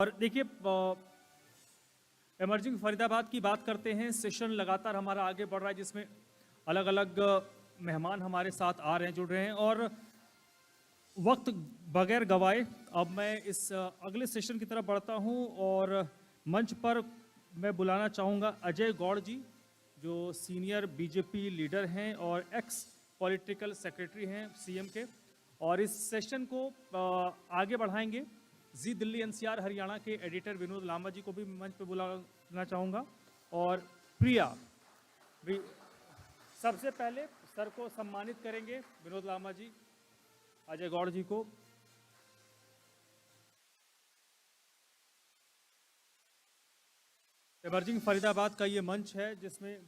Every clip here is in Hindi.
और देखिए इमर्जिंग फरीदाबाद की बात करते हैं। सेशन लगातार हमारा आगे बढ़ रहा है जिसमें अलग अलग मेहमान हमारे साथ आ रहे हैं, जुड़ रहे हैं। और वक्त बगैर गवाए अब मैं इस अगले सेशन की तरफ बढ़ता हूं और मंच पर मैं बुलाना चाहूँगा अजय गौड़ जी, जो सीनियर बीजेपी लीडर हैं और एक्स पॉलिटिकल सेक्रेटरी हैं सीएम के। और इस सेशन को आगे बढ़ाएंगे। जी दिल्ली एनसीआर हरियाणा के एडिटर विनोद लांबा जी को भी मंच पर बुलाना चाहूँगा। और प्रिया भी सबसे पहले सर को सम्मानित करेंगे, विनोद लांबा जी अजय गौड़ जी को। इमर्जिंग फरीदाबाद का ये मंच है जिसमें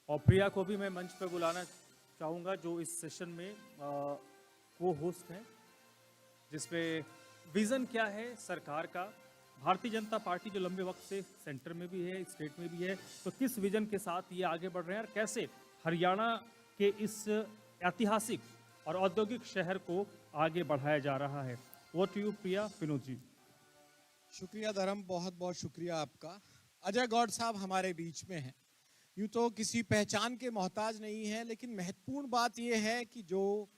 और प्रिया को भी मैं मंच पर बुलाना चाहूँगा, जो इस सेशन में वो होस्ट हैं, जिसमें विज़न क्या है सरकार का। भारतीय जनता पार्टी जो लंबे वक्त से सेंटर में भी है, स्टेट में भी है, तो किस विजन के साथ ये आगे बढ़ रहे हैं और कैसे हरियाणा के इस ऐतिहासिक और औद्योगिक शहर को आगे बढ़ाया जा रहा है। वो टू यू प्रिया। विनोद जी। शुक्रिया धर्म, बहुत बहुत शुक्रिया आपका। अजय गौड़ साहब हमारे बीच में हैं। यूँ तो किसी पहचान के मोहताज नहीं है, लेकिन महत्वपूर्ण बात यह है कि जो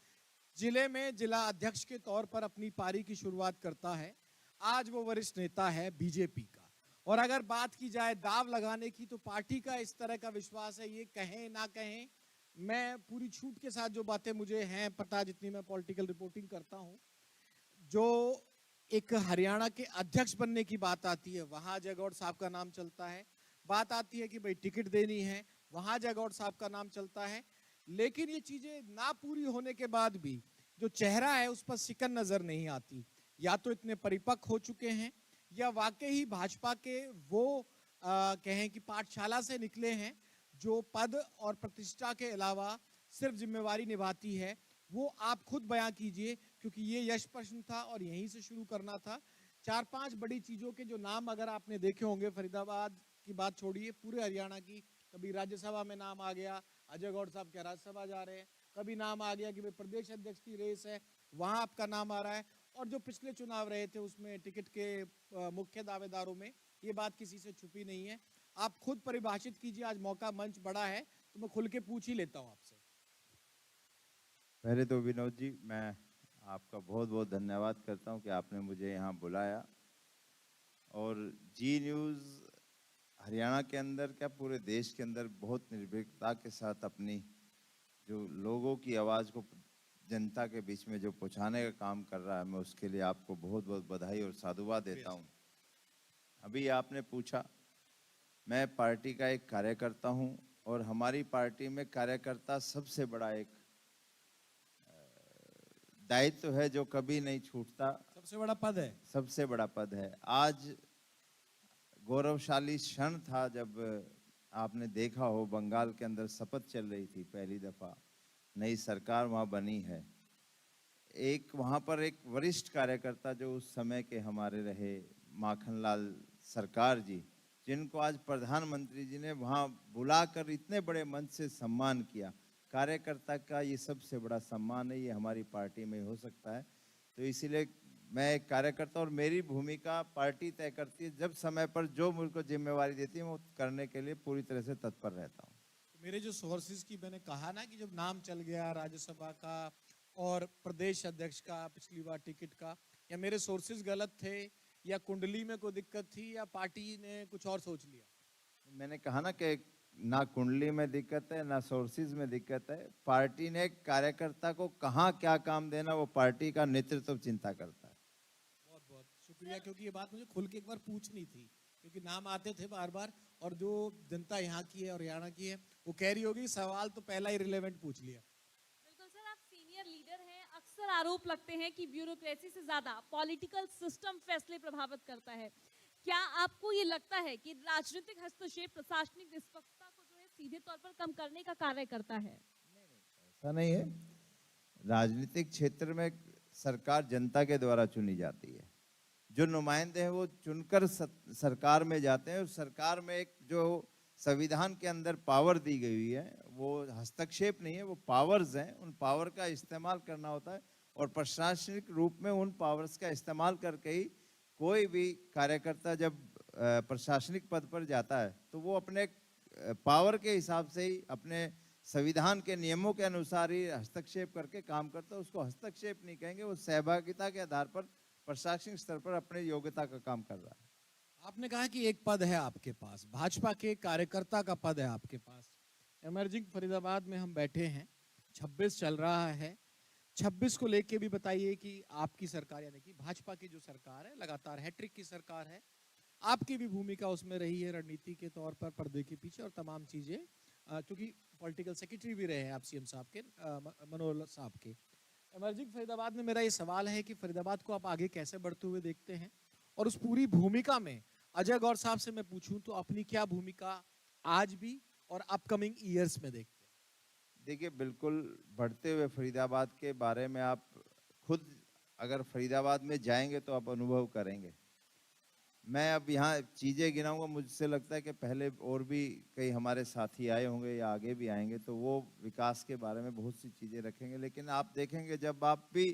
जिले में जिला अध्यक्ष के तौर पर अपनी पारी की शुरुआत करता है, आज वो वरिष्ठ नेता है बीजेपी का। और अगर बात की जाए दाव लगाने की, तो पार्टी का इस तरह का विश्वास है, ये कहें ना कहें, मैं पूरी छूट के साथ जो बातें मुझे हैं पता, जितनी मैं पॉलिटिकल रिपोर्टिंग करता हूँ, जो एक हरियाणा के अध्यक्ष बनने की बात आती है, वहां अजय गौड़ साहब का नाम चलता है। बात आती है कि भाई टिकट देनी है, वहां अजय गौड़ साहब का नाम चलता है। लेकिन ये चीजें ना पूरी होने के बाद भी जो चेहरा है उस पर सिकन नजर नहीं आती। या तो इतने परिपक्व हो चुके हैं, या वाकई ही भाजपा के वो कहें कि पाठशाला से निकले हैं, जो पद और प्रतिष्ठा के अलावा सिर्फ जिम्मेवारी निभाती है। वो आप खुद बयां कीजिए, क्योंकि ये यश प्रश्न था और यहीं से शुरू करना था। 4-5 बड़ी चीजों के जो नाम अगर आपने देखे होंगे, फरीदाबाद की बात छोड़िए, पूरे हरियाणा की, कभी राज्यसभा में नाम आ गया, अजय गौड़ साहब क्या राज्यसभा जा रहे हैं, कभी नाम आ गया कि भाई प्रदेश अध्यक्ष की रेस है, वहां आपका नाम आ रहा है। और जो पिछले चुनाव रहे थे उसमें टिकट के मुख्य दावेदारों में ये बात किसी से छुपी नहीं है। आप खुद परिभाषित कीजिए। आज मौका मंच बड़ा है तो मैं खुल के पूछ ही लेता हूं आपसे। पहले तो विनोद जी, मैं आपका बहुत बहुत धन्यवाद करता हूं कि आपने मुझे यहाँ बुलाया। और जी न्यूज़ हरियाणा के अंदर क्या पूरे देश के अंदर बहुत निर्भीकता के साथ अपनी जो लोगों की आवाज़ को जनता के बीच में जो पहुँचाने का काम कर रहा है, मैं उसके लिए आपको बहुत बहुत बधाई और साधुवाद देता हूँ। अभी आपने पूछा, मैं पार्टी का एक कार्यकर्ता हूँ और हमारी पार्टी में कार्यकर्ता सबसे बड़ा एक दायित्व है जो कभी नहीं छूटता। सबसे बड़ा पद है। सबसे बड़ा पद है। आज गौरवशाली क्षण था जब आपने देखा हो, बंगाल के अंदर शपथ चल रही थी, पहली दफा नई सरकार वहां बनी है। एक वहां पर एक वरिष्ठ कार्यकर्ता जो उस समय के हमारे रहे, माखनलाल सरकार जी, जिनको आज प्रधानमंत्री जी ने वहां बुलाकर इतने बड़े मंच से सम्मान किया। कार्यकर्ता का ये सबसे बड़ा सम्मान है, ये हमारी पार्टी में हो सकता है। तो इसीलिए मैं एक कार्यकर्ता, और मेरी भूमिका पार्टी तय करती है। जब समय पर जो मुझको जिम्मेवारी देती है, वो करने के लिए पूरी तरह से तत्पर रहता हूँ। मेरे जो सोर्सेज की मैंने कहा ना कि जब नाम चल गया राज्यसभा का और प्रदेश अध्यक्ष का पिछली बार टिकट का, या मेरे सोर्सेज गलत थे, या कुंडली में कोई दिक्कत थी, या पार्टी ने कुछ और सोच लिया? मैंने कहा ना कि ना कुंडली में दिक्कत है, ना सोर्सेज में दिक्कत है। पार्टी ने कार्यकर्ता को कहाँ क्या काम देना, वो पार्टी का नेतृत्व चिंता करता है। बहुत बहुत शुक्रिया, क्योंकि ये बात मुझे खुल के एक बार पूछनी थी, क्योंकि नाम आते थे बार बार, और जो जनता यहाँ की है और हरियाणा की है वो कह रही होगी सवाल तो पहला ही रिलेवेंट पूछ लिया। बिल्कुल सर, आप सीनियर लीडर हैं। अक्सर आरोप लगते हैं कि ब्यूरोक्रेसी से ज्यादा पॉलिटिकल सिस्टम फैसले प्रभावित करता है। क्या आपको ये लगता है कि राजनीतिक हस्तक्षेप प्रशासनिक निष्पक्षता को जो है सीधे तौर पर कम करने का कार्य करता है? ऐसा नहीं है। राजनीतिक क्षेत्र में सरकार जनता के द्वारा चुनी जाती है। जो नुमाइंदे हैं वो चुनकर सरकार में जाते हैं, और सरकार में एक जो संविधान के अंदर पावर दी गई है वो हस्तक्षेप नहीं है, वो पावर्स हैं। उन पावर का इस्तेमाल करना होता है और प्रशासनिक रूप में उन पावर्स का इस्तेमाल करके ही कोई भी कार्यकर्ता जब प्रशासनिक पद पर जाता है तो वो अपने पावर के हिसाब से ही, अपने संविधान के नियमों के अनुसार ही हस्तक्षेप करके काम करता है। उसको हस्तक्षेप नहीं कहेंगे, वो सहभागिता के आधार पर प्रशासनिक स्तर पर अपने योग्यता का काम कर रहा है। आपने कहा कि एक पद है आपके पास, भाजपा के कार्यकर्ता का पद है आपके पास। इमर्जिंग फरीदाबाद में हम बैठे हैं, 26 चल रहा है। 26 को लेके भी बताइए कि आपकी सरकार यानी कि भाजपा की जो सरकार है, लगातार हैट्रिक की सरकार है, आपकी भी भूमिका उसमें रही है रणनीति के तौर पर, पर्दे के पीछे और तमाम चीजें, क्योंकि पॉलिटिकल सेक्रेटरी भी रहे हैं आप सीएम साहब के, मनोहर साहब के। इमर्जिंग फरीदाबाद में मेरा ये सवाल है कि फरीदाबाद को आप आगे कैसे बढ़ते हुए देखते हैं, और उस पूरी भूमिका में अजय गौर साहब से मैं पूछूं तो अपनी क्या भूमिका आज भी और अपकमिंग ईयर्स में देखते हैं? देखिए, बिल्कुल बढ़ते हुए फरीदाबाद के बारे में आप खुद अगर फरीदाबाद में जाएंगे तो आप अनुभव करेंगे। मैं अब यहाँ चीज़ें गिनाऊंगा, मुझसे लगता है कि पहले और भी कई हमारे साथी आए होंगे या आगे भी आएंगे तो वो विकास के बारे में बहुत सी चीज़ें रखेंगे। लेकिन आप देखेंगे जब आप भी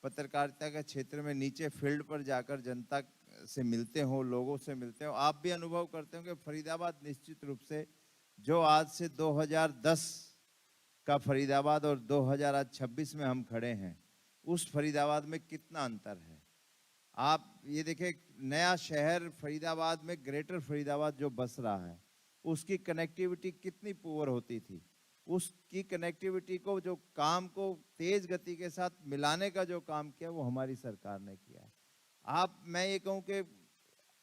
पत्रकारिता के क्षेत्र में नीचे फील्ड पर जाकर जनता से मिलते हो, लोगों से मिलते हो, आप भी अनुभव करते हो कि फरीदाबाद निश्चित रूप से जो आज से 2010 का फरीदाबाद और 2026 में हम खड़े हैं, उस फरीदाबाद में कितना अंतर है। आप ये देखें, नया शहर फरीदाबाद में, ग्रेटर फरीदाबाद जो बस रहा है, उसकी कनेक्टिविटी कितनी पुअर होती थी। उसकी कनेक्टिविटी को, जो काम को तेज गति के साथ मिलाने का जो काम किया वो हमारी सरकार ने किया है। मैं ये कहूँ कि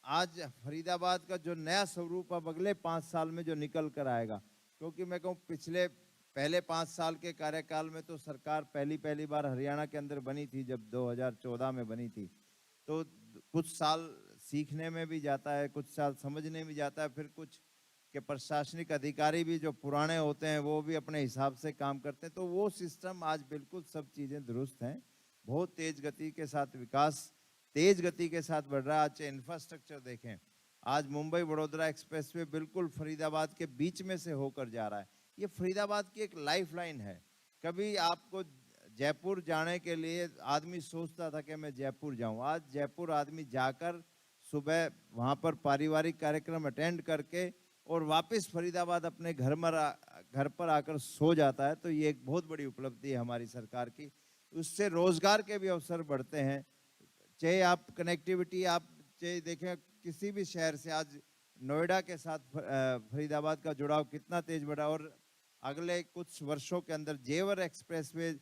आज फरीदाबाद का जो नया स्वरूप अब अगले 5 साल में जो निकल कर आएगा, क्योंकि मैं कहूँ पहले 5 साल के कार्यकाल में तो सरकार पहली बार हरियाणा के अंदर बनी थी, जब 2014 में बनी थी, तो कुछ साल सीखने में भी जाता है, कुछ साल समझने में जाता है, फिर कुछ के प्रशासनिक अधिकारी भी जो पुराने होते हैं वो भी अपने हिसाब से काम करते हैं। तो वो सिस्टम आज बिल्कुल सब चीज़ें दुरुस्त हैं, बहुत तेज गति के साथ विकास तेज गति के साथ बढ़ रहा है। आज इंफ्रास्ट्रक्चर देखें, आज मुंबई बड़ौदा एक्सप्रेसवे बिल्कुल फरीदाबाद के बीच में से होकर जा रहा है। ये फरीदाबाद की एक लाइफलाइन है। कभी आपको जयपुर जाने के लिए आदमी सोचता था कि मैं जयपुर जाऊं, आज जयपुर आदमी जाकर सुबह वहां पर पारिवारिक कार्यक्रम अटेंड करके और वापस फरीदाबाद अपने घर पर आकर सो जाता है। तो ये एक बहुत बड़ी उपलब्धि है हमारी सरकार की। उससे रोजगार के भी अवसर बढ़ते हैं। चाहे आप कनेक्टिविटी, आप चाहे देखें किसी भी शहर से, आज नोएडा के साथ फरीदाबाद का जुड़ाव कितना तेज बढ़ा, और अगले कुछ वर्षों के अंदर जेवर एक्सप्रेसवे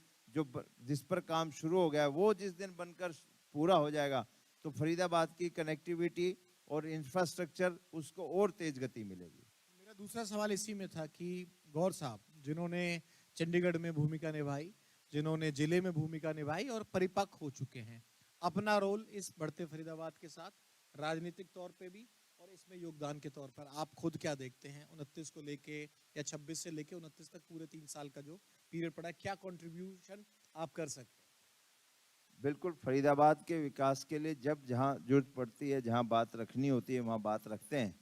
जिस पर काम शुरू हो गया, वो जिस दिन बनकर पूरा हो जाएगा तो फरीदाबाद की कनेक्टिविटी और इंफ्रास्ट्रक्चर उसको और तेज गति मिलेगी। मेरा दूसरा सवाल इसी में था कि गौर साहब, जिन्होंने चंडीगढ़ में भूमिका निभाई, जिन्होंने जिले में भूमिका निभाई और परिपक्व हो चुके हैं अपना रोल इस बढ़ते फरीदाबाद के साथ, राजनीतिक तौर पे भी और इसमें योगदान के तौर पर, आप खुद क्या देखते हैं 29 को लेके या 26 से लेके 29 तक पूरे 3 साल का जो पीरियड पड़ा है, क्या कंट्रीब्यूशन आप कर सकते हैं? बिल्कुल, फरीदाबाद के विकास के लिए जब जहाँ जरूरत पड़ती है, जहाँ बात रखनी होती है वहाँ बात रखते हैं।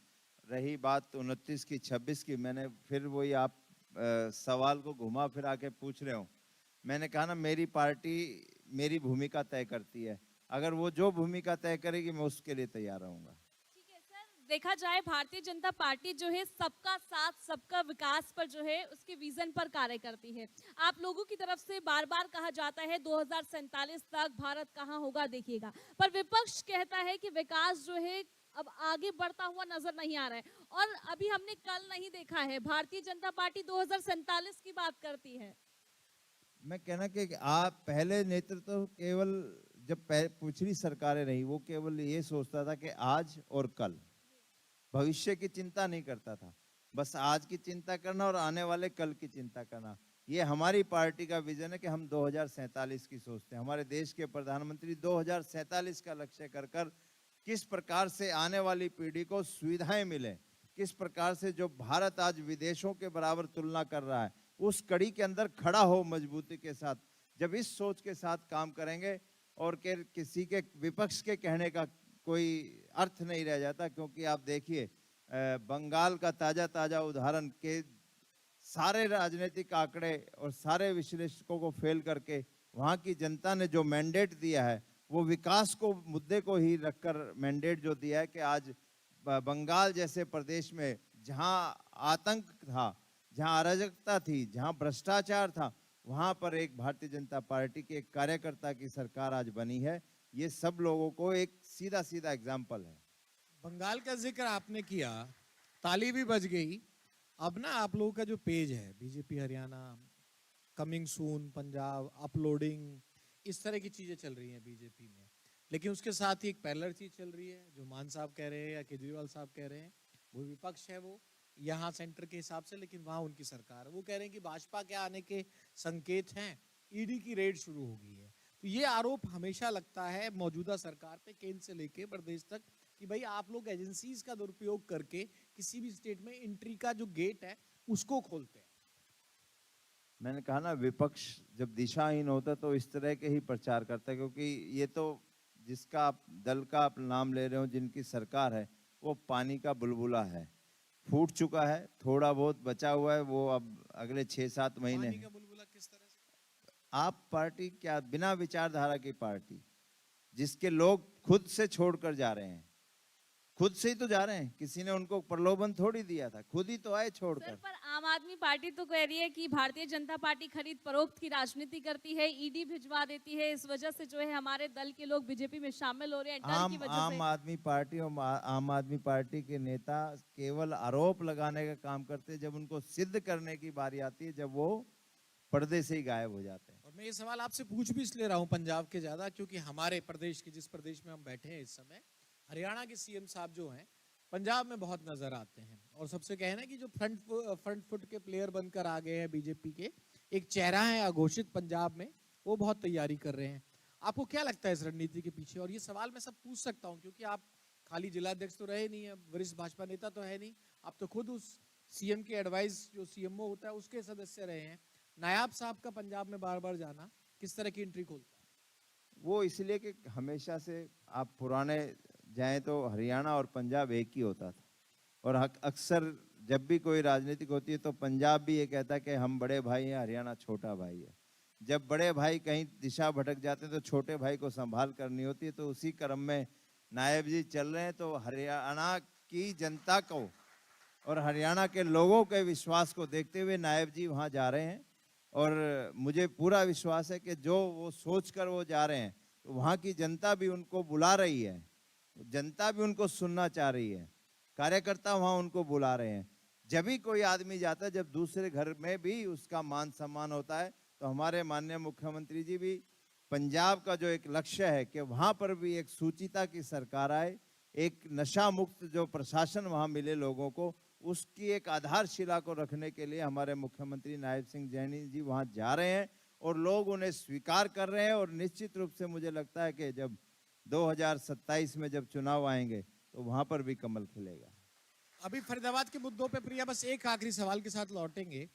रही बात 29 की 26 की, मैंने फिर वही आप सवाल को घुमा फिरा के पूछ रहे हो। मैंने कहा ना, मेरी पार्टी मेरी भूमिका तय करती है, अगर वो जो भूमिका तय करेगी मैं उसके लिए तैयार रहूंगा। ठीक है सर, देखा जाए भारतीय जनता पार्टी जो है सबका साथ सबका विकास पर जो है उसके विजन पर कार्य करती है। आप लोगों की तरफ से बार बार कहा जाता है 2047 तक भारत कहाँ होगा देखिएगा, पर विपक्ष कहता है कि विकास जो है अब आगे बढ़ता हुआ नजर नहीं आ रहा है। और अभी हमने कल नहीं देखा है, भारतीय जनता पार्टी 2047 की बात करती है। मैं कहना कि आप पहले नेतृत्व केवल जब पिछली सरकारें रही, वो केवल ये सोचता था कि आज और कल, भविष्य की चिंता नहीं करता था, बस आज की चिंता करना और आने वाले कल की चिंता करना। ये हमारी पार्टी का विजन है कि हम 2047 की सोचते हैं। हमारे देश के प्रधानमंत्री 2047 का लक्ष्य कर किस प्रकार से आने वाली पीढ़ी को सुविधाएं मिले, किस प्रकार से जो भारत आज विदेशों के बराबर तुलना कर रहा है उस कड़ी के अंदर खड़ा हो मजबूती के साथ। जब इस सोच के साथ काम करेंगे और किसी के विपक्ष के कहने का कोई अर्थ नहीं रह जाता, क्योंकि आप देखिए बंगाल का ताजा उदाहरण के सारे राजनीतिक आंकड़े और सारे विश्लेषकों को फेल करके वहाँ की जनता ने जो मैंडेट दिया है वो विकास को मुद्दे को ही रखकर मैंडेट जो दिया है कि आज बंगाल जैसे प्रदेश में जहाँ आतंक था, जहाँ अराजकता थी, जहाँ भ्रष्टाचार था, वहाँ पर एक भारतीय जनता पार्टी के एक कार्यकर्ता की सरकार आज बनी है। ये सब लोगों को एक सीधा सीधा एग्जाम्पल है। बंगाल का जिक्र आपने किया, ताली भी बज गई। अब ना आप लोगों का जो पेज है BJP Haryana, coming soon Punjab, uploading, इस तरह की चीजें चल रही हैं बीजेपी में, लेकिन उसके साथ ही एक पैरेलल चीज चल रही है जो मान साहब कह रहे हैं या केजरीवाल साहब कह रहे हैं, वो विपक्ष है वो यहाँ सेंटर के हिसाब से, लेकिन वहाँ उनकी सरकार है। वो कह रहे हैं कि भाजपा के आने के संकेत हैं, ईडी की रेड शुरू हो गई है। तो ये आरोप हमेशा लगता है मौजूदा सरकार पे, केंद्र से लेके प्रदेश तक, कि भाई आप लोग एजेंसीज का दुरुपयोग करके किसी भी स्टेट में एंट्री का जो गेट है उसको खोलते हैं। मैंने कहा ना, विपक्ष जब दिशाहीन होता तो इस तरह के ही प्रचार करता है, क्योंकि ये तो जिसका आप दल का आप नाम ले रहे हो, जिनकी सरकार है, वो पानी का बुलबुला है, फूट चुका है, थोड़ा बहुत बचा हुआ है, वो अब अगले 6-7 महीने पानी का बुलबुला किस तरह से? आप पार्टी क्या, बिना विचारधारा की पार्टी, जिसके लोग खुद से छोड़कर जा रहे हैं, खुद से ही तो जा रहे हैं, किसी ने उनको प्रलोभन थोड़ी दिया था, खुद ही तो आए सर, छोड़कर। पर आम आदमी पार्टी तो कह रही है कि भारतीय जनता पार्टी खरीद फरोख्त की राजनीति करती है, ईडी भिजवा देती है, इस वजह से जो है हमारे दल के लोग बीजेपी में शामिल हो रहे हैं, डर की वजह आम से। आदमी पार्टी और आम आदमी पार्टी के नेता केवल आरोप लगाने का काम करते हैं, जब उनको सिद्ध करने की बारी आती है, जब वो पर्दे से ही गायब हो जाते हैं। और मैं ये सवाल आपसे पूछ भी इसलिए रहा हूँ पंजाब के ज्यादा, क्योंकि हमारे प्रदेश के, जिस प्रदेश में हम बैठे हैं इस समय, हरियाणा के सीएम साहब जो हैं पंजाब में बहुत नजर आते हैं, और सबसे कहना कि जो फ्रंट फुट के प्लेयर बनकर आ गए हैं बीजेपी के, एक चेहरा है अघोषित पंजाब में, वो बहुत तैयारी कर रहे हैं। आपको क्या लगता है इस रणनीति के पीछे? और ये सवाल मैं सब पूछ सकता हूँ क्योंकि आप खाली जिलाध्यक्ष तो रहे नहीं है, वरिष्ठ भाजपा नेता तो है नहीं, आप तो खुद उस सीएम के एडवाइस, जो सीएमओ होता है, उसके सदस्य रहे हैं। नायाब साहब का पंजाब में बार बार जाना किस तरह की एंट्री खोलता है? वो इसलिए कि हमेशा से आप पुराने जाएं तो हरियाणा और पंजाब एक ही होता था, और अक्सर जब भी कोई राजनीतिक होती है तो पंजाब भी ये कहता है कि हम बड़े भाई हैं, हरियाणा छोटा भाई है। जब बड़े भाई कहीं दिशा भटक जाते हैं तो छोटे भाई को संभाल करनी होती है। तो उसी क्रम में नायब जी चल रहे हैं, तो हरियाणा की जनता को और हरियाणा के लोगों के विश्वास को देखते हुए नायब जी वहाँ जा रहे हैं, और मुझे पूरा विश्वास है कि जो वो सोच कर वो जा रहे हैं, तो वहाँ की जनता भी उनको बुला रही है, जनता भी उनको सुनना चाह रही है, कार्यकर्ता वहाँ उनको बुला रहे हैं। जब भी कोई आदमी जाता है, जब दूसरे घर में भी उसका मान सम्मान होता है, तो हमारे माननीय मुख्यमंत्री जी भी पंजाब का जो एक लक्ष्य है कि वहाँ पर भी एक सुचिता की सरकार आए, एक नशा मुक्त जो प्रशासन वहाँ मिले लोगों को, उसकी एक आधारशिला को रखने के लिए हमारे मुख्यमंत्री नायब सिंह सैनी जी वहाँ जा रहे हैं, और लोग उन्हें स्वीकार कर रहे हैं। और निश्चित रूप से मुझे लगता है कि जब 2027 में जब चुनाव आएंगे तो वहाँ पर भी कमल खिलेगा। अभी फरीदाबाद के मुद्दों पे प्रिया बस एक आखिरी सवाल के साथ लौटेंगे।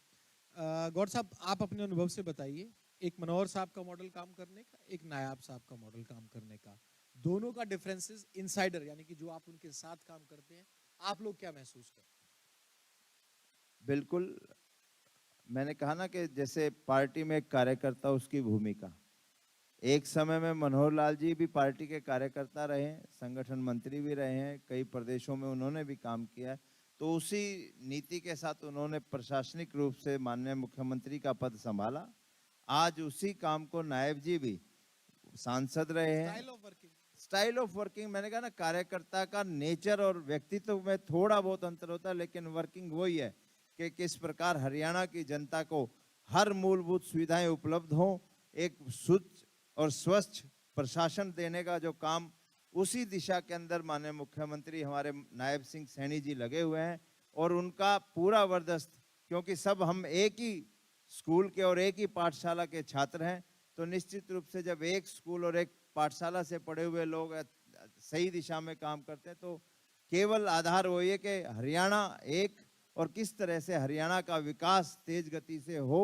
गौर साहब, आप अपने अनुभव से बताइए, एक मनोहर साहब का मॉडल काम करने का, एक नायाब साहब का मॉडल काम करने का, दोनों का डिफरेंसेस इनसाइडर यानी कि जो आप उनके साथ काम करते हैं, आप लोग क्या महसूस करते हैं? बिल्कुल, मैंने कहा ना कि जैसे पार्टी में एक कार्यकर्ता, उसकी भूमिका, एक समय में मनोहर लाल जी भी पार्टी के कार्यकर्ता रहे हैं, संगठन मंत्री भी रहे हैं, कई प्रदेशों में उन्होंने भी काम किया है। तो उसी नीति के साथ उन्होंने प्रशासनिक रूप से माननीय मुख्यमंत्री का पद संभाला। आज उसी काम को नायब जी भी सांसद रहे हैं। स्टाइल ऑफ वर्किंग, मैंने कहा ना, कार्यकर्ता का नेचर और व्यक्तित्व में थोड़ा बहुत अंतर होता है, लेकिन वर्किंग वही है कि किस प्रकार हरियाणा की जनता को हर मूलभूत सुविधाएं उपलब्ध हों, एक शुद्ध और स्वच्छ प्रशासन देने का जो काम, उसी दिशा के अंदर माननीय मुख्यमंत्री हमारे नायब सिंह सैनी जी लगे हुए हैं। और उनका पूरा बर्दाश्त, क्योंकि सब हम एक ही स्कूल के और एक ही पाठशाला के छात्र हैं, तो निश्चित रूप से जब एक स्कूल और एक पाठशाला से पढ़े हुए लोग सही दिशा में काम करते हैं, तो केवल आधार वही है कि हरियाणा एक, और किस तरह से हरियाणा का विकास तेज गति से हो,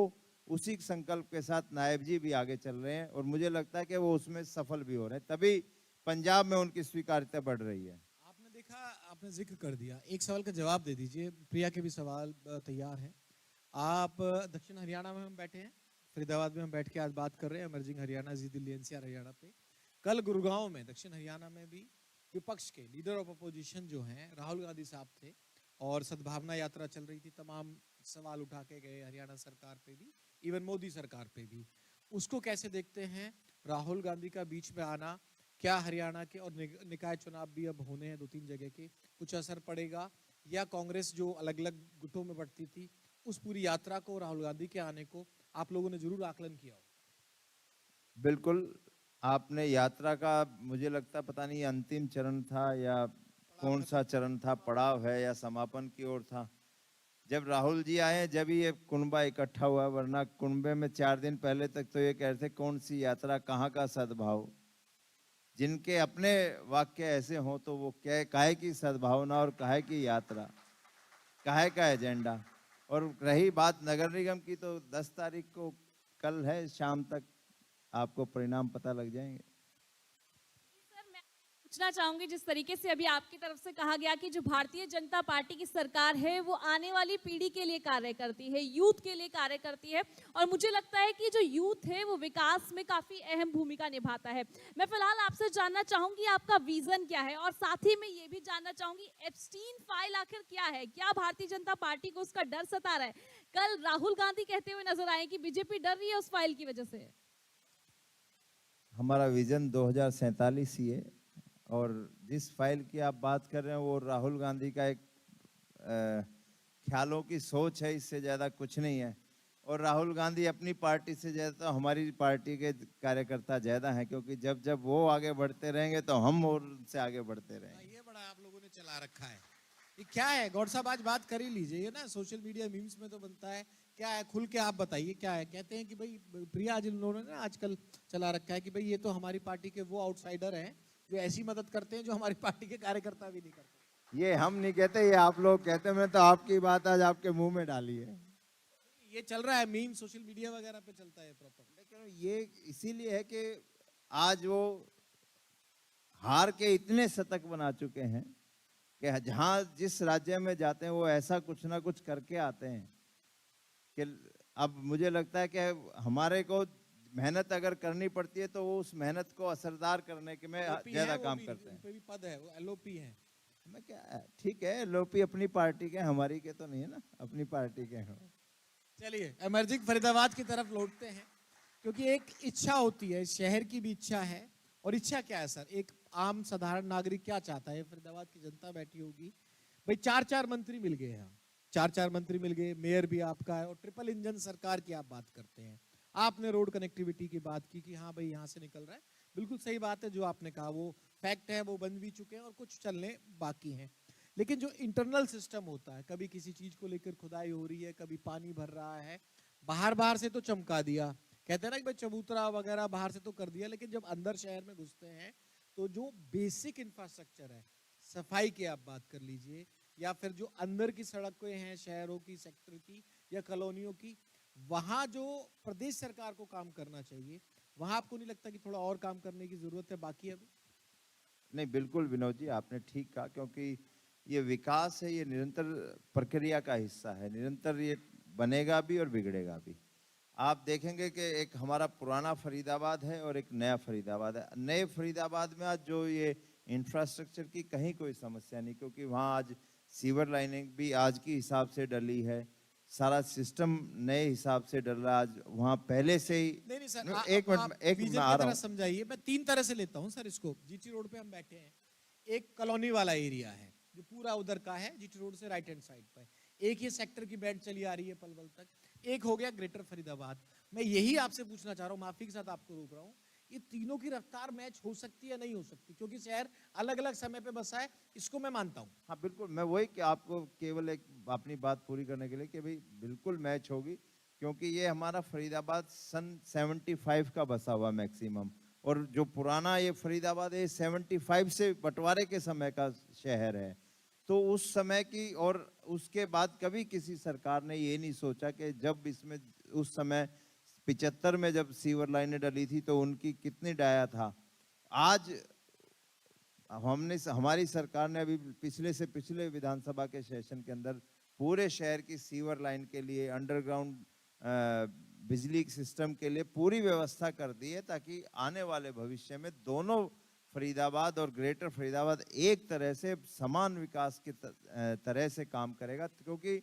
उसी संकल्प के साथ नायब जी भी आगे चल रहे हैं, और मुझे लगता है कि वो उसमें सफल भी हो रहे हैं, तभी पंजाब में उनकी स्वीकार्यता बढ़ रही है। आपने देखा, आपने जिक्र कर दिया, एक सवाल का जवाब दे दीजिए, प्रिया के भी सवाल तैयार है। आप दक्षिण हरियाणा में हम बैठे हैं, फरीदाबाद में हम बैठ के आज बात कर रहे हैं इमर्जिंग हरियाणा जी दिल्ली एनसीआर हरियाणा पे। कल गुरुगांव में दक्षिण हरियाणा में भी विपक्ष के लीडर ऑफ अपोजिशन जो हैं राहुल गांधी साहब थे और सद्भावना यात्रा चल रही थी, तमाम सवाल उठा के गए हरियाणा सरकार पे भी, इवन मोदी सरकार पे भी। उसको कैसे देखते हैं राहुल गांधी का बीच में आना? क्या हरियाणा के और निकाय चुनाव भी अब होने हैं 2-3 जगह के, कुछ असर पड़ेगा? या कांग्रेस जो अलग अलग गुटों में बढ़ती थी उस पूरी यात्रा को, राहुल गांधी के आने को आप लोगों ने जरूर आकलन किया हो? बिल्कुल, आपने यात्रा का, मुझे लगता पता नहीं अंतिम चरण था या कौन सा चरण था, पड़ाव है या समापन की ओर था। जब राहुल जी आए जब ये कुनबा इकट्ठा हुआ, वरना कुनबे में 4 दिन पहले तक तो ये कह रहे थे कौन सी यात्रा, कहाँ का सद्भाव। जिनके अपने वाक्य ऐसे हों तो वो क्या, काहे की सद्भावना और काहे की यात्रा, काहे का एजेंडा। और रही बात नगर निगम की, तो 10 तारीख को कल है, शाम तक आपको परिणाम पता लग जाएंगे। सर, मैं पूछना चाहूंगी, जिस तरीके से अभी आपकी तरफ से कहा गया कि जो भारतीय जनता पार्टी की सरकार है वो आने वाली पीढ़ी के लिए कार्य करती है, यूथ के लिए कार्य करती है, और मुझे लगता है कि जो यूथ है वो विकास में काफी अहम भूमिका निभाता है। मैं फिलहाल आपसे जानना चाहूंगी आपका विजन क्या है, और साथ ही मैं ये भी जानना चाहूंगी एप्स्टीन फाइल आखिर क्या है? क्या भारतीय जनता पार्टी को उसका डर सता रहा है? कल राहुल गांधी कहते हुए नजर आए कि बीजेपी डर रही है उस फाइल की वजह से। हमारा विजन 2047 ही है, और जिस फाइल की आप बात कर रहे हैं वो राहुल गांधी का एक ख्यालों की सोच है, इससे ज़्यादा कुछ नहीं है। और राहुल गांधी अपनी पार्टी से ज़्यादा तो हमारी पार्टी के कार्यकर्ता ज़्यादा हैं, क्योंकि जब जब वो आगे बढ़ते रहेंगे तो हम और उनसे आगे बढ़ते रहेंगे। ये बड़ा आप लोगों ने चला रखा है, ये क्या है? गौड़ साहब आज बात कर ही लीजिए, ये ना सोशल मीडिया मीम्स में तो बनता है, क्या है? खुल के आप बताइए क्या है। कहते हैं कि भाई प्रिया, आज इन लोगों ने ना आजकल चला रखा है कि भाई ये तो हमारी पार्टी के वो आउटसाइडर हैं जो ऐसी मदद करते हैं जो हमारी पार्टी के कार्यकर्ता भी नहीं करते। ये हम नहीं कहते, ये आप लोग कहते हैं। मैं तो आपकी बात आज आपके मुंह में डाली है। ये चल रहा है, मीम सोशल मीडिया वगैरह पे चलता है प्रॉपर। लेकिन ये इसीलिए है कि आज वो हार के इतने शतक बना चुके हैं कि जहां जिस राज्य में जाते हैं वो ऐसा कुछ ना कुछ करके आते हैं कि अब मुझे लगता है कि हमारे को मेहनत अगर करनी पड़ती है तो वो उस मेहनत को असरदार करने के में ज्यादा काम करते हैं। उन पे भी पद है, वो एलओपी है। हमें क्या, ठीक है, एलओपी अपनी पार्टी के, हमारी के तो नहीं है ना, अपनी पार्टी के हैं। चलिए इमर्जिंग फरीदाबाद की तरफ लौटते हैं, क्योंकि एक इच्छा होती है, शहर की भी इच्छा है। और इच्छा क्या है सर? एक आम साधारण नागरिक क्या चाहता है? फरीदाबाद की जनता बैठी होगी, भाई 4-4 मंत्री मिल गए हैं, 4-4 मंत्री मिल गए, मेयर भी आपका है, और ट्रिपल इंजन सरकार की आप बात करते हैं। आपने रोड कनेक्टिविटी की बात की कि हाँ भाई यहाँ से निकल रहा है, बिल्कुल सही बात है, जो आपने कहा वो फैक्ट है, वो बन भी चुके हैं और कुछ चलने बाकी हैं। लेकिन जो इंटरनल सिस्टम होता है, कभी किसी चीज को लेकर खुदाई हो रही है, कभी पानी भर रहा है, बाहर से तो चमका दिया, कहते हैं ना कि भाई चबूतरा वगैरह बाहर से तो कर दिया, लेकिन जब अंदर शहर में घुसते हैं तो जो बेसिक इंफ्रास्ट्रक्चर है, सफाई की आप बात कर लीजिए, या फिर जो अंदर की सड़कें हैं शहरों की, सेक्टर की या कॉलोनियों की, वहां जो प्रदेश सरकार को काम करना चाहिए, वहां आपको नहीं लगता कि थोड़ा और काम करने की जरूरत है, बाकी अभी? नहीं, बिल्कुल विनोद जी, आपने ठीक कहा, क्योंकि ये विकास है, ये निरंतर प्रक्रिया का हिस्सा है, निरंतर ये बनेगा भी और बिगड़ेगा भी। आप देखेंगे कि एक हमारा पुराना फरीदाबाद है और एक नया फरीदाबाद है। नए फरीदाबाद में आज जो ये इंफ्रास्ट्रक्चर की कहीं कोई समस्या नहीं, क्योंकि वहाँ आज सीवर लाइनिंग भी आज की हिसाब से डली है, सारा सिस्टम नए हिसाब से डल रहा है आज वहाँ पहले से ही। नहीं सर, एक मिनट आ रहा हूँ, समझाइए। मैं 3 तरह से लेता हूँ सर इसको। जीटी रोड पे हम बैठे हैं, एक कॉलोनी वाला एरिया है जो पूरा उधर का है, जीटी रोड से राइट हैंड साइड पर। एक ये सेक्टर की बेल्ट चली आ रही है पलवल तक, एक हो गया ग्रेटर फरीदाबाद। मैं यही आपसे पूछना चाह रहा हूँ, माफी के साथ आपको रोक रहा हूँ, ये तीनों की रफ्तार मैच हो सकती है नहीं हो सकती? क्योंकि शहर अलग अलग समय पे बसा है, इसको मैं मानता हूँ। हाँ बिल्कुल, मैं वही कि आपको केवल एक अपनी बात पूरी करने के लिए कि भाई बिल्कुल मैच होगी, क्योंकि ये हमारा फरीदाबाद सन 75 का बसा हुआ मैक्सिमम, और जो पुराना ये फरीदाबाद है 75 से बंटवारे के समय का शहर है। तो उस समय की, और उसके बाद कभी किसी सरकार ने ये नहीं सोचा कि जब इसमें उस समय 75 में जब सीवर लाइनें डली थी तो उनकी कितनी डाया था। आज हमारी सरकार ने अभी पिछले से पिछले विधानसभा के सेशन के अंदर पूरे शहर की सीवर लाइन के लिए, अंडरग्राउंड बिजली सिस्टम के लिए पूरी व्यवस्था कर दी है, ताकि आने वाले भविष्य में दोनों फरीदाबाद और ग्रेटर फरीदाबाद एक तरह से समान विकास की तरह से काम करेगा। क्योंकि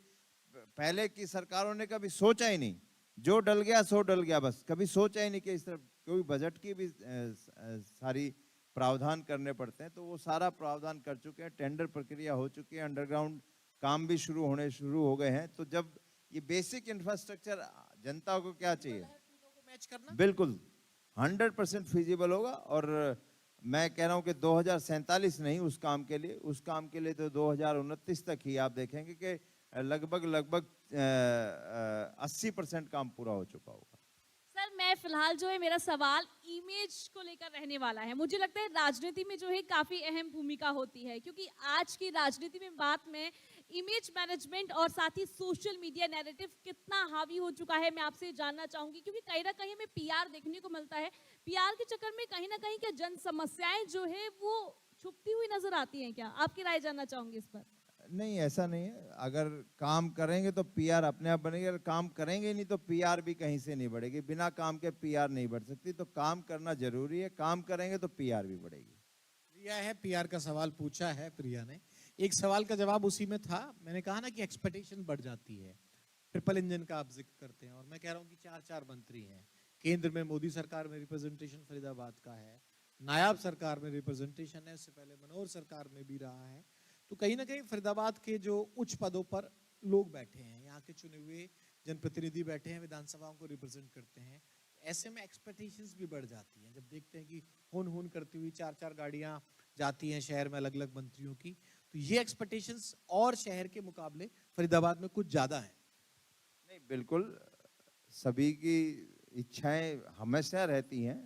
पहले की सरकारों ने कभी सोचा ही नहीं, जो डल गया सो डल गया, बस कभी सोचा ही नहीं कि इस तरह, क्योंकि बजट की भी सारी प्रावधान करने पड़ते हैं, तो वो सारा प्रावधान कर चुके हैं, टेंडर प्रक्रिया हो चुकी है, अंडरग्राउंड काम भी शुरू हो गए हैं। तो जब ये बेसिक इंफ्रास्ट्रक्चर, जनता को क्या चाहिए, मैच करना बिल्कुल 100% फिजिबल होगा। और मैं कह रहा हूं कि 2047 नहीं, उस काम के लिए तो 2029 तक ही आप देखेंगे कि लगभग 80% काम पूरा हो चुका होगा। सर मैं फिलहाल जो है मेरा सवाल इमेज को लेकर रहने वाला है। मुझे लगता है राजनीति में जो है काफी अहम भूमिका होती है, क्योंकि आज की राजनीति में बात में इमेज मैनेजमेंट और साथ ही सोशल मीडिया नैरेटिव कितना हावी हो चुका है, मैं आपसे जानना चाहूंगी। क्योंकि कहीं ना कहीं हमें पीआर देखने को मिलता है, पीआर के चक्कर में कहीं ना कहीं क्या जन समस्याएं जो है वो छुपती हुई नजर आती हैं क्या? आपकी राय जानना चाहूंगी इस पर। नहीं, ऐसा नहीं है। अगर काम करेंगे तो पीआर अपने आप बनेगी, अगर काम करेंगे नहीं तो पीआर भी कहीं से नहीं बढ़ेगी। बिना काम के पीआर नहीं बढ़ सकती, तो काम करना जरूरी है। काम करेंगे तो पीआर भी बढ़ेगी। प्रिया है, पीआर का सवाल पूछा है प्रिया ने। एक सवाल का जवाब उसी में था। मैंने कहा ना कि एक्सपेक्टेशन बढ़ जाती है। ट्रिपल इंजन का आप जिक्र करते हैं और मैं कह रहा हूँ कि 4 मंत्री हैं। केंद्र में मोदी सरकार में रिप्रेजेंटेशन फरीदाबाद का है, नायाब सरकार में रिप्रेजेंटेशन है, इससे पहले मनोहर सरकार में भी रहा है। तो कहीं ना कहीं फरीदाबाद के जो उच्च पदों पर लोग बैठे हैं, यहाँ के चुने हुए जनप्रतिनिधि बैठे हैं, विधानसभाओं को रिप्रेजेंट करते हैं, ऐसे में एक्सपेक्टेशंस भी बढ़ जाती हैं। जब देखते हैं कि हुन करती हुई 4 गाड़ियां जाती हैं शहर में अलग अलग मंत्रियों की, तो ये एक्सपेक्टेशंस और शहर के मुकाबले फरीदाबाद में कुछ ज्यादा है। नहीं, बिल्कुल सभी की इच्छाएं हमेशा रहती हैं,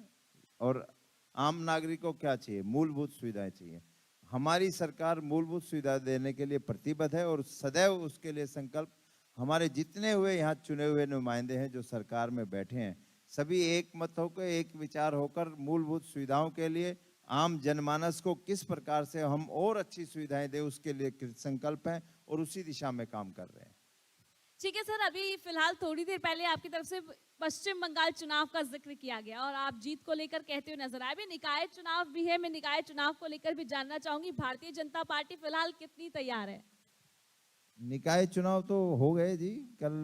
और आम नागरिक को क्या चाहिए, मूलभूत सुविधाएं चाहिए। हमारी सरकार मूलभूत सुविधा देने के लिए प्रतिबद्ध है और सदैव उसके लिए संकल्प। हमारे जितने हुए यहाँ चुने हुए नुमाइंदे हैं जो सरकार में बैठे हैं, सभी एक मत होकर, एक विचार होकर मूलभूत सुविधाओं के लिए आम जनमानस को किस प्रकार से हम और अच्छी सुविधाएं दें, उसके लिए संकल्प है और उसी दिशा में काम कर रहे हैं। ठीक है सर, अभी फिलहाल थोड़ी देर पहले आपकी तरफ से पश्चिम बंगाल चुनाव का जिक्र किया गया और आप जीत को लेकर कहते हुए नजर आए। अभी निकाय चुनाव भी है, मैं निकाय चुनाव को लेकर भी जानना चाहूंगी, भारतीय जनता पार्टी फिलहाल कितनी तैयार है? निकाय चुनाव तो हो गए जी, कल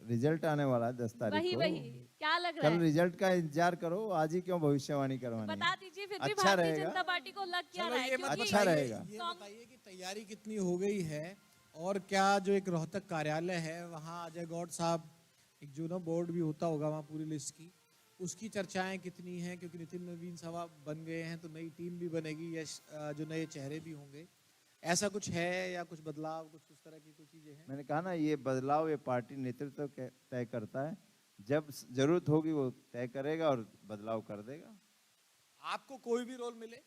रिजल्ट आने वाला है 10 तारीख को। वही क्या लग रहा कल है? रिजल्ट का इंतजार करो, आज ही क्यों भविष्यवाणी करवानी है? बता दीजिए फिर भी अच्छा भारतीय रहेगा। जनता पार्टी को लग क्या रहा है? ये मत क्योंकि अच्छा रहेगा। ये बताइए कि तैयारी कितनी हो गई है, और क्या जो एक रोहतक कार्यालय है वहाँ अजय गौड़ साहब, एक जो ना बोर्ड भी होता होगा वहाँ पूरी लिस्ट की, उसकी चर्चाएं कितनी हैं? क्योंकि नितिन नवीन साहब बन गए हैं तो नई टीम भी बनेगी या जो नए चेहरे भी होंगे, ऐसा कुछ है या कुछ बदलाव, कुछ उस तरह की कोई चीजें हैं? मैंने कहा ना, ये बदलाव ये पार्टी नेतृत्व तय करता है। जब जरूरत होगी वो तय करेगा और बदलाव कर देगा। आपको कोई भी रोल मिले?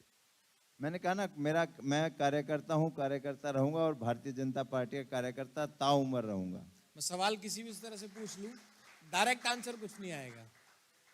मैंने कहा ना, मैं कार्यकर्ता हूँ, कार्यकर्ता रहूंगा और भारतीय जनता पार्टी का कार्यकर्ता ताउम्र रहूंगा। मैं सवाल किसी भी तरह से पूछ लूं, डायरेक्ट आंसर कुछ नहीं आएगा।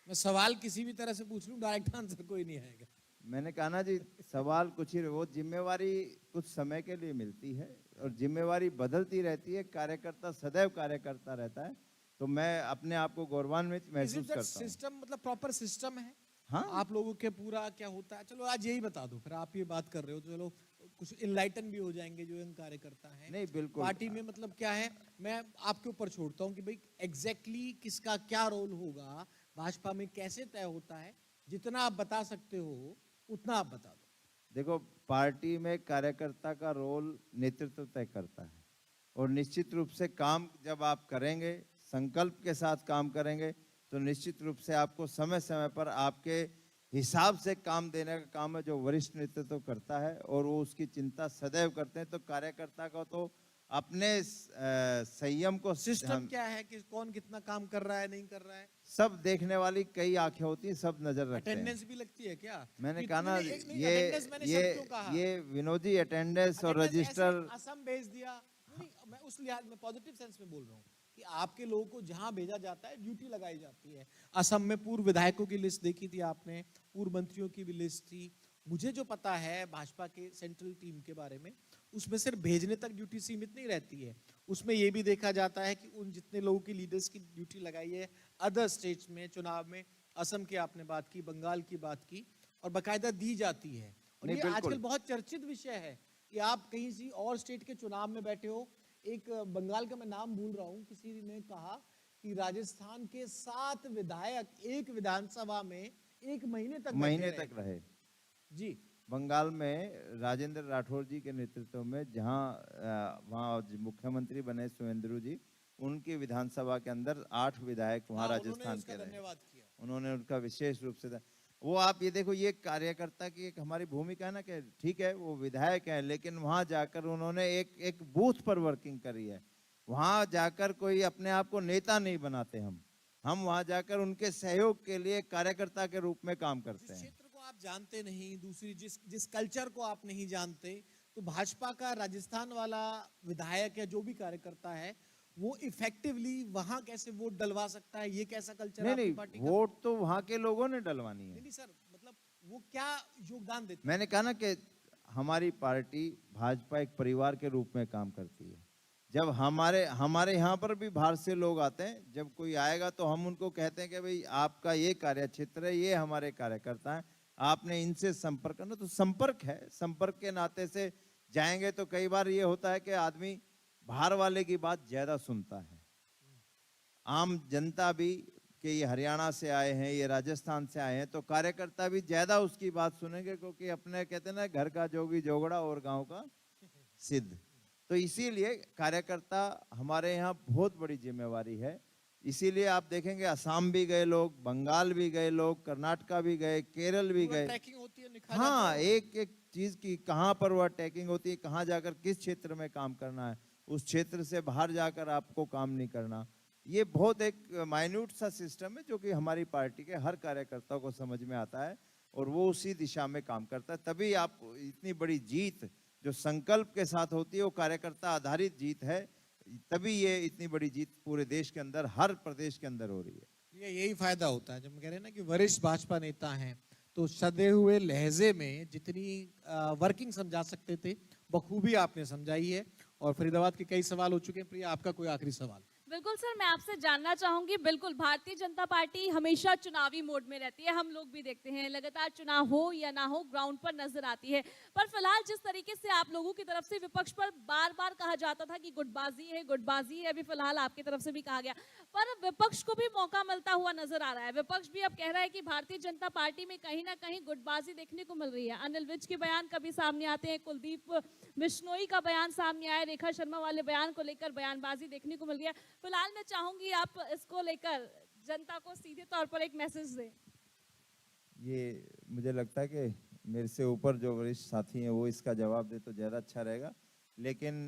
मैं सवाल किसी भी तरह से पूछ लूं, डायरेक्ट आंसर कोई नहीं आएगा। मैंने कहा ना जी, सवाल कुछ ही, वो जिम्मेवारी कुछ समय के लिए मिलती है और जिम्मेवारी बदलती रहती है। कार्यकर्ता सदैव कार्यकर्ता रहता है, तो मैं अपने आप को गौरवान्वित महसूस करता हूँ। सिस्टम मतलब प्रॉपर सिस्टम है? हाँ, आप लोगों के पूरा क्या होता है? चलो आज यही बता दो, फिर आप ये बात कर रहे हो तो चलो कुछ इनलाइटन भी हो जाएंगे जो इन कार्यकर्ता हैं। नहीं, बिल्कुल। पार्टी में मतलब क्या है, मैं आपके ऊपर छोड़ता हूँ कि भाई एग्जैक्टली किसका क्या रोल होगा भाजपा में, कैसे तय होता है। जितना आप बता सकते हो उतना आप बता दो। देखो, पार्टी में कार्यकर्ता का रोल नेतृत्व तय करता है, और निश्चित रूप से काम जब आप करेंगे, संकल्प के साथ काम करेंगे, तो निश्चित रूप से आपको समय समय पर आपके हिसाब से काम देने का काम है जो वरिष्ठ नेतृत्व करता है, और वो उसकी चिंता सदैव करते हैं। तो कार्यकर्ता को तो अपने संयम को, सिस्टम क्या है कि कौन कितना काम कर रहा है, नहीं कर रहा है, सब देखने वाली कई आंखें होती हैं, सब नजर रखते हैं। अटेंडेंस भी लगती है क्या? मैंने कहा ना, attendance मैंने सब क्यों कहा? ये विनोदी अटेंडेंस और Attendance रजिस्टर। ऐसे असम भेज दिया नहीं, मैं उस लिहाज में पॉजिटिव सेंस में बोल रहा हूँ कि आपके लोगों को जहां भेजा जाता है ड्यूटी लगाई जाती है। असम में पूर्व विधायकों की लिस्ट देखी थी आपने, पूर्व मंत्रियों की भी लिस्ट थी। मुझे जो पता है भाजपा के सेंट्रल टीम के बारे में, उसमें सिर्फ भेजने तक ड्यूटी सीमित नहीं रहती है, उसमें ये भी देखा जाता है कि उन जितने लोगों की लीडर्स की ड्यूटी लगाई है अदर स्टेट्स में चुनाव में, असम की आपने बात की, बंगाल की बात की, और बाकायदा दी जाती है। और नहीं, ये बिल्कुल। आजकल बहुत चर्चित विषय है कि आप कहीं सी और स्टेट के चुनाव में बैठे हो। एक बंगाल का मैं नाम भूल रहा हूँ, किसी ने कहा कि राजस्थान के 7 विधायक एक विधानसभा में 1 महीने तक महीने बैठे तक रहे। जी। बंगाल में राजेंद्र राठौर जी के नेतृत्व में जहां वहाँ मुख्यमंत्री बने सुवेंदु जी, उनकी विधानसभा के अंदर 8 विधायक वहाँ हाँ, उन्होंने राजस्थान उसका के रहे। धन्यवाद किया। उन्होंने उनका विशेष रूप से वो आप ये देखो, ये कार्यकर्ता की एक हमारी भूमिका है ना, कि ठीक है वो विधायक है, लेकिन वहां जाकर उन्होंने एक बूथ पर वर्किंग करी है। वहां जाकर कोई अपने आप को नेता नहीं बनाते, हम वहां जाकर उनके सहयोग के लिए कार्यकर्ता के रूप में काम करते जिस हैं। क्षेत्र को आप जानते नहीं, दूसरी जिस कल्चर को आप नहीं जानते, तो भाजपा का राजस्थान वाला विधायक या जो भी कार्यकर्ता है वो इफेक्टिवली वहां कैसे वोट डलवा सकता है, ये कैसा कल्चर नहीं आपकी नहीं, पार्टी का? वोट तो वहां के लोगों ने डलवानी है। नहीं सर, मतलब वो क्या योगदान देते मैंने कहा ना कि हमारी पार्टी भाजपा एक परिवार के रूप में काम करती है। जब हमारे यहाँ पर भी बाहर से लोग आते हैं, जब कोई आएगा तो हम उनको कहते हैं कि भाई आपका ये कार्य क्षेत्र है, ये हमारे कार्यकर्ता हैं, आपने इनसे संपर्क करना। तो संपर्क है, संपर्क के नाते से जाएंगे। तो कई बार ये होता है कि आदमी बाहर वाले की बात ज्यादा सुनता है, आम जनता भी कि ये हरियाणा से आए हैं, ये राजस्थान से आए हैं, तो कार्यकर्ता भी ज्यादा उसकी बात सुनेंगे, क्योंकि अपने कहते हैं ना, घर का जोगी जोगड़ा और गांव का सिद्ध। तो इसीलिए कार्यकर्ता हमारे यहाँ बहुत बड़ी जिम्मेवारी है। इसीलिए आप देखेंगे असम भी गए लोग, बंगाल भी गए लोग, कर्नाटका भी गए, केरल भी गए। ट्रैकिंग होती है, निकाला जाता हाँ, है। एक एक चीज की कहाँ पर वह टैकिंग होती है, कहाँ जाकर किस क्षेत्र में काम करना है, उस क्षेत्र से बाहर जाकर आपको काम नहीं करना। ये बहुत एक माइन्यूट सा सिस्टम है जो कि हमारी पार्टी के हर कार्यकर्ता को समझ में आता है और वो उसी दिशा में काम करता है। तभी आप इतनी बड़ी जीत जो संकल्प के साथ होती है, वो कार्यकर्ता आधारित जीत है, तभी ये इतनी बड़ी जीत पूरे देश के अंदर, हर प्रदेश के अंदर हो रही है। यही फायदा होता है जब हम कह रहे हैं ना कि वरिष्ठ भाजपा नेता हैं, तो सदे हुए लहजे में जितनी वर्किंग समझा सकते थे बखूबी आपने समझाई है। और फरीदाबाद के कई सवाल हो चुके हैं। प्रिया, आपका कोई आखिरी सवाल? बिल्कुल सर, मैं आपसे जानना चाहूंगी। बिल्कुल, भारतीय जनता पार्टी हमेशा चुनावी मोड में रहती है, हम लोग भी देखते हैं, लगातार चुनाव हो या ना हो ग्राउंड पर नजर आती है। पर फिलहाल जिस तरीके से आप लोगों की तरफ से विपक्ष पर बार बार कहा जाता था कि गुटबाजी है, गुटबाजी है, अभी फिलहाल आपकी तरफ से भी कहा गया, पर विपक्ष को भी मौका मिलता हुआ नजर आ रहा है। विपक्ष भी अब कह रहा है कि भारतीय जनता पार्टी में कहीं ना कहीं गुटबाजी देखने को मिल रही है। अनिल विज के बयान कभी सामने आते हैं, कुलदीप बिश्नोई का बयान सामने आया, रेखा शर्मा वाले बयान को लेकर बयानबाजी देखने को मिल रही है। फिलहाल मैं चाहूंगी आप इसको लेकर जनता को सीधे तौर पर एक मैसेज दें। ये मुझे लगता है कि मेरे से ऊपर जो वरिष्ठ साथी हैं वो इसका जवाब दे तो ज़्यादा अच्छा रहेगा, लेकिन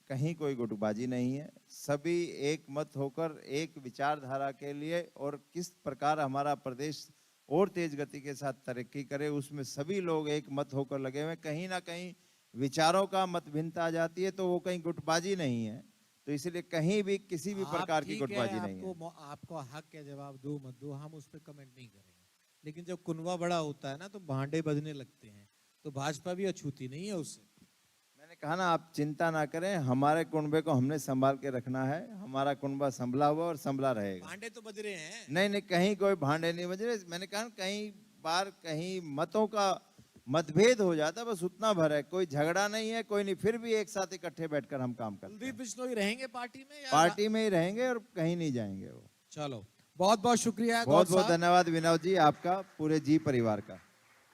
कहीं कोई गुटबाजी नहीं है। सभी एक मत होकर एक विचारधारा के लिए और किस प्रकार हमारा प्रदेश और तेज गति के साथ तरक्की करे, उसमें सभी लोग एक मत होकर लगे हुए। कहीं ना कहीं विचारों का मत भिन्नता आ जाती है तो वो कहीं गुटबाजी नहीं है, तो इसलिए कहीं भी किसी भी प्रकार की गुटबाजी नहीं है। आपको हक के जवाब दो मत दो, हम उस पर कमेंट नहीं करेंगे। लेकिन जब कुनवा बड़ा होता है ना तो भांडे बजने लगते हैं, तो भाजपा भी अछूती नहीं है उससे। मैंने कहा ना, आप चिंता ना करें, हमारे कुनबे को हमने संभाल के रखना है। हमारा कुनबा संभला हुआ और संभला रहेगा। भांडे तो बज रहे हैं। नहीं नहीं, कहीं कोई भांडे नहीं बज रहे। मैंने कहा कहीं बार कहीं मतों का मतभेद हो जाता, बस उतना भर है, कोई झगड़ा नहीं है, कोई नहीं। फिर भी एक साथ इकट्ठे बैठकर हम काम करते कुलदीप हैं। बिश्नोई रहेंगे पार्टी में या? पार्टी में ही रहेंगे और कहीं नहीं जाएंगे वो। चलो, बहुत बहुत शुक्रिया। बहुत बहुत धन्यवाद विनोद जी, आपका, पूरे जी परिवार का।